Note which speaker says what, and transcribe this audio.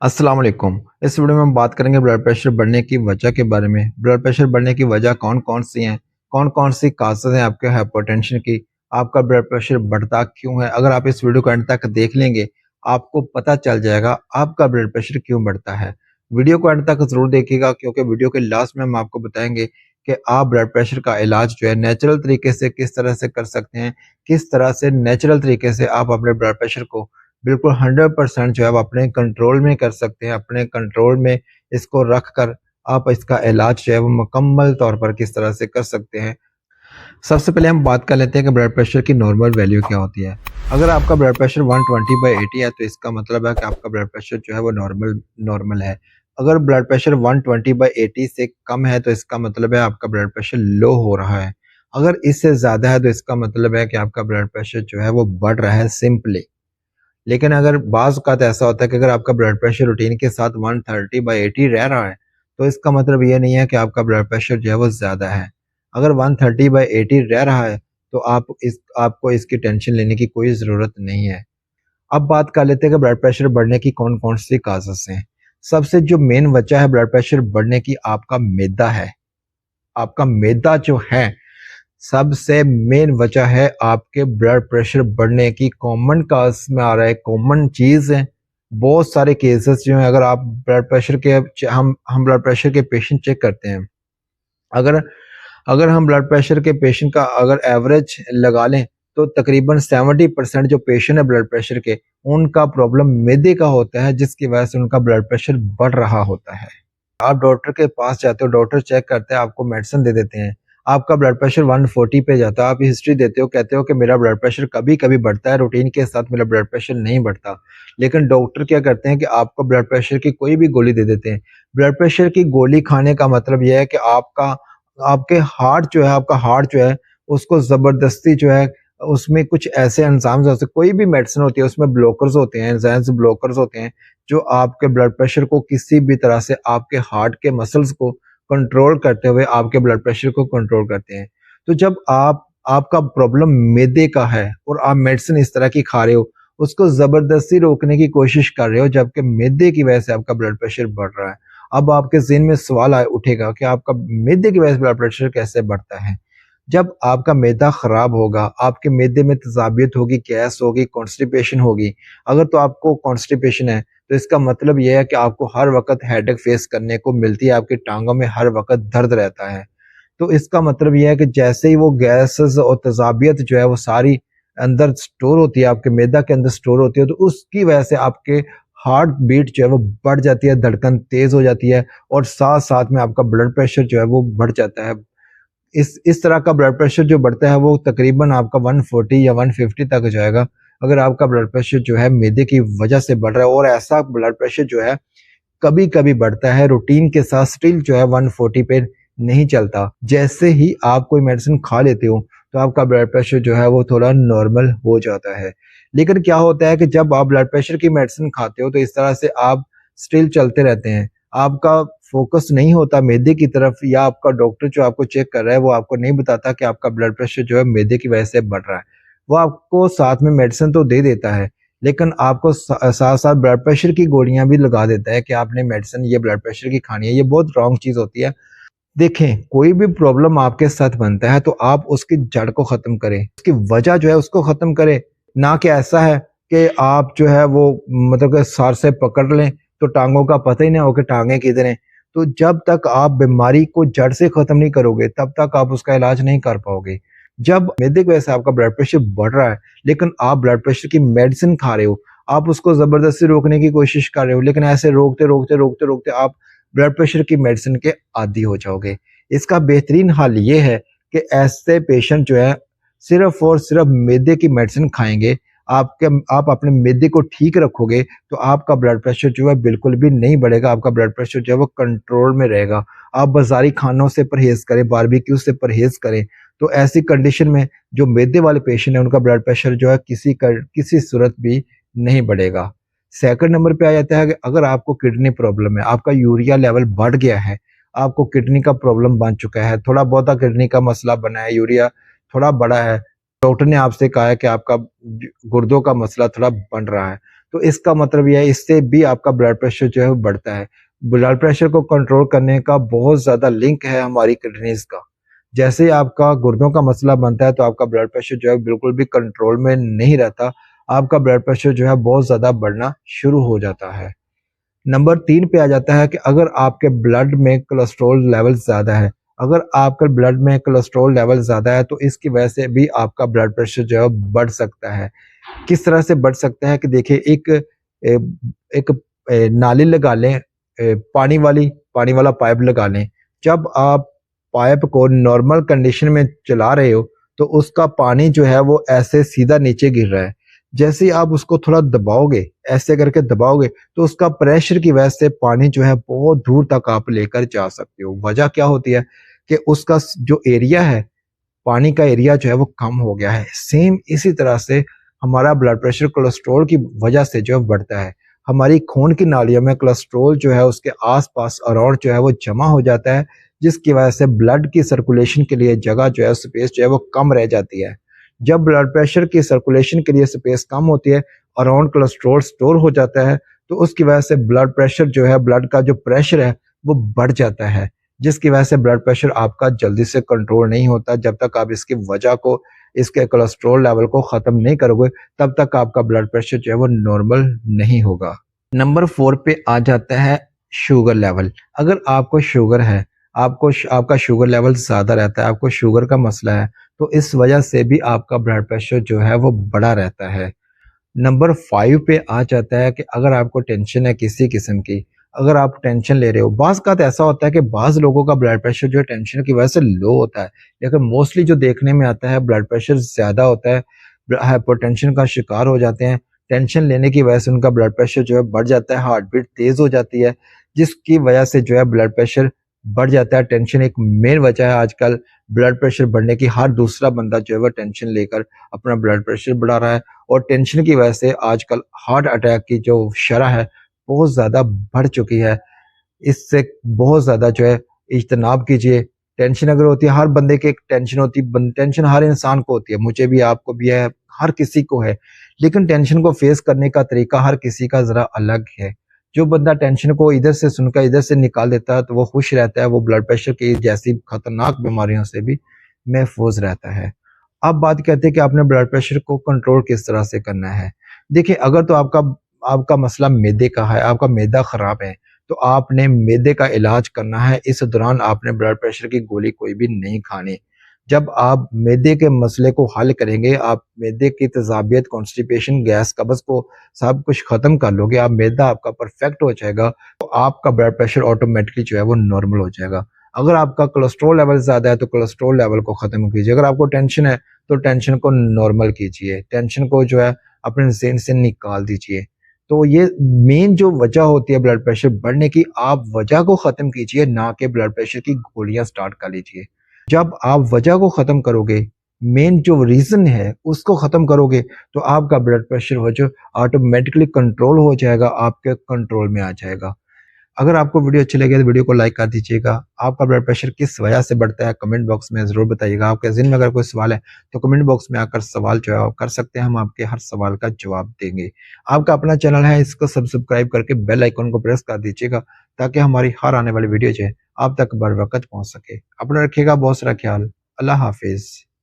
Speaker 1: अस्सलाम वालेकुम। इस वीडियो में हम बात करेंगे ब्लड प्रेशर बढ़ने की वजह के बारे में। ब्लड प्रेशर बढ़ने की वजह कौन-कौन सी हैं? कौन-कौन सी काज़ेज़ हैं आपके हाइपरटेंशन की? आपका ब्लड प्रेशर बढ़ता क्यों है? अगर आप इस वीडियो को एंड तक देख लेंगे, आपको पता चल जाएगा आपका ब्लड प्रेशर क्यों बढ़ता है। वीडियो को एंड तक ज़रूर देखिएगा क्योंकि वीडियो के लास्ट में हम आपको बताएँगे कि आप ब्लड प्रेशर का इलाज जो है नेचुरल तरीके से किस तरह से कर सकते हैं, किस तरह से नेचुरल तरीके से आप अपने ब्लड प्रेशर को बिल्कुल 100% जो है वो अपने कंट्रोल में कर सकते हैं। अपने कंट्रोल में इसको रख कर आप इसका इलाज जो है वो मुकम्मल तौर पर किस तरह से कर सकते हैं। सबसे पहले हम बात कर लेते हैं कि ब्लड प्रेशर की नॉर्मल वैल्यू क्या होती है। अगर आपका ब्लड प्रेशर 120/80 है तो इसका मतलब है कि आपका ब्लड प्रेशर जो है वो नॉर्मल नॉर्मल है। अगर ब्लड प्रेशर 120/80 से कम है तो इसका मतलब है आपका ब्लड प्रेशर लो हो रहा है। अगर इससे ज़्यादा है तो इसका मतलब है कि आपका ब्लड प्रेशर जो है वो बढ़ रहा है सिंपली। लेकिन अगर बाज़ औक़ात ऐसा होता है कि अगर आपका ब्लड प्रेशर रूटीन के साथ 130/80 रह रहा है, तो इसका मतलब ये नहीं है कि आपका ब्लड प्रेशर जो है वो ज़्यादा है। अगर 130/80 रह रहा है, तो आपको इसकी टेंशन लेने की कोई ज़रूरत नहीं है। अब बात कर लेते हैं कि ब्लड प्रेशर बढ़ने की कौन-कौन सी काज़ेज़ हैं। सबसे जो मेन वजह है ब्लड प्रेशर बढ़ने की आपका मैदा है। आपका मैदा जो है सबसे मेन वजह है आपके ब्लड प्रेशर बढ़ने की। कॉमन काज में आ रहा है, कॉमन चीज़ है। बहुत सारे केसेस जो हैं अगर आप ब्लड प्रेशर के हम ब्लड प्रेशर के पेशेंट चेक करते हैं। अगर अगर हम ब्लड प्रेशर के पेशेंट का अगर एवरेज लगा लें तो तकरीबन 70% जो पेशेंट है ब्लड प्रेशर के, उनका प्रॉब्लम मैदे का होता है जिसकी वजह से उनका ब्लड प्रेशर बढ़ रहा होता है। आप डॉक्टर के पास जाते हो, डॉक्टर चेक करते हैं, आपको मेडिसिन दे देते हैं। आपका ब्लड प्रेशर 140 पे जाता है, आप हिस्ट्री देते हो, कहते हो कि मेरा ब्लड प्रेशर कभी-कभी बढ़ता है, रूटीन के साथ मेरा ब्लड प्रेशर नहीं बढ़ता। लेकिन डॉक्टर क्या करते हैं कि आपको ब्लड प्रेशर की कोई भी गोली दे देते हैं। ब्लड प्रेशर की गोली खाने का मतलब ये है कि आपका हार्ट जो है, उसको ज़बरदस्ती जो है, उसमें कुछ ऐसे एंजाइम्स होते हैं, कोई भी मेडिसिन होती है, उसमें ब्लॉकर्स होते हैं, एंजाइम्स ब्लॉकर्स होते हैं, जो आपके ब्लड प्रेशर को किसी भी तरह से आपके हार्ट के मसल्स को कंट्रोल करते हुए आपके ब्लड प्रेशर को कंट्रोल करते हैं। तो जब आपका प्रॉब्लम मैदे का है और आप मेडिसिन इस तरह की खा रहे हो, उसको ज़बरदस्ती रोकने की कोशिश कर रहे हो जबकि मैदे की वजह से आपका ब्लड प्रेशर बढ़ रहा है। अब आपके ज़हन में सवाल उठेगा कि आपका मैदे की वजह से ब्लड प्रेशर कैसे बढ़ता है? जब आपका मैदा खराब होगा, आपके मैदे में तेज़ाबियत होगी, गैस होगी, कॉन्स्टिपेशन होगी। अगर तो आपको कॉन्स्टिपेशन है, तो इसका मतलब ये है कि आपको हर वक़्त हेडेक फेस करने को मिलती है, आपकी टाँगों में हर वक़्त दर्द रहता है। तो इसका मतलब ये है कि जैसे ही वो गैसेज़ और तेज़ाबियत जो है वो सारी अंदर स्टोर होती है, आपके मैदा के अंदर स्टोर होती है, तो उसकी वजह से आपके हार्ट बीट जो है वो बढ़ जाती है, धड़कन तेज़ हो जाती है और साथ-साथ में आपका ब्लड प्रेशर जो है वो बढ़ जाता है। इस तरह का ब्लड प्रेशर जो बढ़ता है वो तकरीबन आपका 140 या 150 तक जाएगा। अगर आपका ब्लड प्रेशर जो है मैदे की वजह से बढ़ रहा है और ऐसा ब्लड प्रेशर जो है कभी-कभी बढ़ता है, रूटीन के साथ स्टिल जो है 140 पे नहीं चलता। जैसे ही आप कोई मेडिसिन खा लेते हो, तो आपका ब्लड प्रेशर जो है वो थोड़ा नॉर्मल हो जाता है। लेकिन क्या होता है कि जब आप ब्लड प्रेशर की मेडिसिन खाते हो तो इस तरह से आप स्टिल चलते रहते हैं। आपका फ़ोकस नहीं होता मैदे की तरफ या आपका डॉक्टर जो आपको चेक कर रहा है वो आपको नहीं बताता कि आपका ब्लड प्रेशर जो है मैदे की वजह से बढ़ रहा है। वो आपको साथ में मेडिसिन तो दे देता है, लेकिन आपको साथ-साथ ब्लड प्रेशर की गोलियाँ भी लगा देता है कि आपने मेडिसिन ये ब्लड प्रेशर की खानी है, ये बहुत रॉन्ग चीज़ होती है। देखें, कोई भी प्रॉब्लम आपके साथ बनता है तो आप उसकी जड़ को ख़त्म करें, उसकी वजह जो है उसको ख़त्म करें, ना कि ऐसा है कि आप जो है वो मतलब कि सर से पकड़ लें तो टाँगों का पता ही ना हो कि टाँगें किधर हैं। तो जब तक आप बीमारी को जड़ से ख़त्म नहीं करोगे, तब तक आप उसका इलाज नहीं कर पाओगे। जब मैदे की वजह से आपका ब्लड प्रेशर बढ़ रहा है, लेकिन आप ब्लड प्रेशर की मेडिसिन खा रहे हो, आप उसको ज़बरदस्ती रोकने की कोशिश कर रहे हो, लेकिन ऐसे रोकते आप ब्लड प्रेशर की मेडिसिन के आदी हो जाओगे। इसका बेहतरीन हल ये है कि ऐसे पेशेंट जो है सिर्फ़ और सिर्फ़ मैदे की मेडिसिन खाएँगे, आप अपने मैदे को ठीक रखोगे तो आपका ब्लड प्रेशर जो है बिल्कुल भी नहीं बढ़ेगा, आपका ब्लड प्रेशर जो है वो कंट्रोल में रहेगा। आप बाज़ारी खानों से परहेज़ करें, बारबेक्यू से परहेज़ करें, तो ऐसी कंडीशन में जो मैदे वाले पेशेंट हैं उनका ब्लड प्रेशर जो है किसी सूरत भी नहीं बढ़ेगा। सेकंड नंबर पे आ जाता है कि अगर आपको किडनी प्रॉब्लम है, आपका यूरिया लेवल बढ़ गया है, आपको किडनी का प्रॉब्लम बन चुका है, थोड़ा बहुता किडनी का मसला बना है, यूरिया थोड़ा बढ़ा है, डॉक्टर ने आपसे कहा है कि आपका गुर्दों का मसला थोड़ा बन रहा है, तो इसका मतलब ये है इससे भी आपका ब्लड प्रेशर जो है वो बढ़ता है। ब्लड प्रेशर को कंट्रोल करने का बहुत ज़्यादा लिंक है हमारी किडनीज़ का। जैसे ही आपका गुर्दों का मसला बनता है तो आपका ब्लड प्रेशर जो है बिल्कुल भी कंट्रोल में नहीं रहता। आपका ब्लड प्रेशर जो है बहुत ज़्यादा बढ़ना शुरू हो जाता है। नंबर 3 पे आ जाता है कि अगर आपके ब्लड में कोलेस्ट्रॉल लेवल ज़्यादा है, अगर आपके ब्लड में कोलेस्ट्रॉल लेवल ज़्यादा है तो इसकी वजह से भी आपका ब्लड प्रेशर जो है बढ़ सकता है। किस तरह से बढ़ सकता है कि देखिए ए, एक नाली लगा लें, पानी वाला पाइप लगा लें। जब आप पाइप को नॉर्मल कंडीशन में चला रहे हो तो उसका पानी जो है वो ऐसे सीधा नीचे गिर रहा है। जैसे ही आप उसको थोड़ा दबाओगे, ऐसे करके दबाओगे तो उसका प्रेशर की वजह से पानी जो है बहुत दूर तक आप लेकर जा सकते हो। वजह क्या होती है कि उसका जो एरिया है, पानी का एरिया जो है वो कम हो गया है। सेम इसी तरह से हमारा ब्लड प्रेशर कोलेस्ट्रॉल की वजह से जो है बढ़ता है। हमारी खून की नालियों में कोलेस्ट्रॉल जो है उसके आस-पास अराउंड जो है वो जमा हो जाता है, जिसकी वजह से ब्लड की सर्कुलेशन के लिए जगह जो है, स्पेस जो है वो कम रह जाती है। जब ब्लड प्रेशर की सर्कुलेशन के लिए स्पेस कम होती है, अराउंड कोलेस्ट्रॉल स्टोर हो जाता है, तो उसकी वजह से ब्लड प्रेशर जो है, ब्लड का जो प्रेशर है वो बढ़ जाता है। जिसकी वजह से ब्लड प्रेशर आपका जल्दी से कंट्रोल नहीं होता। जब तक आप इसकी वजह को, इसके कोलेस्ट्रॉल लेवल को ख़त्म नहीं करोगे, तब तक आपका ब्लड प्रेशर जो है वो नॉर्मल नहीं होगा। नंबर 4 पे आ जाता है शुगर लेवल। अगर आपको शुगर है, आपका शुगर लेवल ज़्यादा रहता है, आपको शुगर का मसला है, तो इस वजह से भी आपका ब्लड प्रेशर जो है वो बढ़ा रहता है। नंबर 5 पे आ जाता है कि अगर आपको टेंशन है किसी किस्म की, अगर आप टेंशन ले रहे हो, बाज़-औक़ात ऐसा होता है कि बाज़ लोगों का ब्लड प्रेशर जो है टेंशन की वजह से लो होता है, लेकिन मोस्टली जो देखने में आता है ब्लड प्रेशर ज़्यादा होता है, हाइपरटेंशन का शिकार हो जाते हैं। टेंशन लेने की वजह से उनका ब्लड प्रेशर जो है बढ़ जाता है, हार्ट बीट तेज़ हो जाती है, जिसकी वजह से जो है ब्लड प्रेशर बढ़ जाता है। टेंशन एक मेन वजह है आजकल ब्लड प्रेशर बढ़ने की। हर दूसरा बंदा जो है वो टेंशन लेकर अपना ब्लड प्रेशर बढ़ा रहा है। और टेंशन की वजह से आजकल हार्ट अटैक की जो शरह है बहुत ज़्यादा बढ़ चुकी है। इससे बहुत ज़्यादा जो है इज्तनाब कीजिए। टेंशन अगर होती है, हर बंदे की एक टेंशन होती है, टेंशन हर इंसान को होती है, मुझे भी, आपको भी है, हर किसी को है। लेकिन टेंशन को फेस करने का तरीका हर किसी का ज़रा अलग है। जो बंदा टेंशन को इधर से सुनकर इधर से निकाल देता है तो वो खुश रहता है, वो ब्लड प्रेशर की जैसी खतरनाक बीमारियों से भी महफूज रहता है। अब बात करते हैं कि आपने ब्लड प्रेशर को कंट्रोल किस तरह से करना है। देखिए, अगर तो आपका आपका मसला मैदे का है, आपका मैदा खराब है, तो आपने मैदे का इलाज करना है। इस दौरान आपने ब्लड प्रेशर की गोली कोई भी नहीं खानी। जब आप मैदे के मसले को हल करेंगे, आप मैदे की तेज़ाबियत, कॉन्स्टिपेशन, गैस, कब्ज़ को सब कुछ ख़त्म कर लोगे, आप मैदा आपका परफेक्ट हो जाएगा, तो आपका ब्लड प्रेशर ऑटोमेटिकली जो है वो नॉर्मल हो जाएगा। अगर आपका कोलेस्ट्रॉल लेवल ज़्यादा है, तो कोलेस्ट्रॉल लेवल को ख़त्म कीजिए। अगर आपको टेंशन है, तो टेंशन को नॉर्मल कीजिए। टेंशन को जो है अपने ज़हन से निकाल दीजिए। तो ये मेन जो वजह होती है ब्लड प्रेशर बढ़ने की, आप वजह को ख़त्म कीजिए, ना कि ब्लड प्रेशर की गोलियाँ स्टार्ट कर लीजिए। जब आप वजह को ख़त्म करोगे, मेन जो रीज़न है उसको ख़त्म करोगे, तो आपका ब्लड प्रेशर वो जो ऑटोमेटिकली कंट्रोल हो जाएगा, आपके कंट्रोल में आ जाएगा। अगर आपको वीडियो अच्छी लगे तो वीडियो को लाइक कर दीजिएगा। आपका ब्लड प्रेशर किस वजह से बढ़ता है कमेंट बॉक्स में ज़रूर बताइएगा। आपके ज़हन में अगर कोई सवाल है तो कमेंट बॉक्स में आकर सवाल जो है आप कर सकते हैं, हम आपके हर सवाल का जवाब देंगे। आपका अपना चैनल है, इसको सब्सक्राइब करके बेल आइकन को प्रेस कर दीजिएगा, ताकि हमारी हर आने वाली वीडियो जो है आप तक बर वक़्त पहुँच सके। अपना रखिएगा बहुत सारा ख़्याल। अल्लाह हाफ़िज़।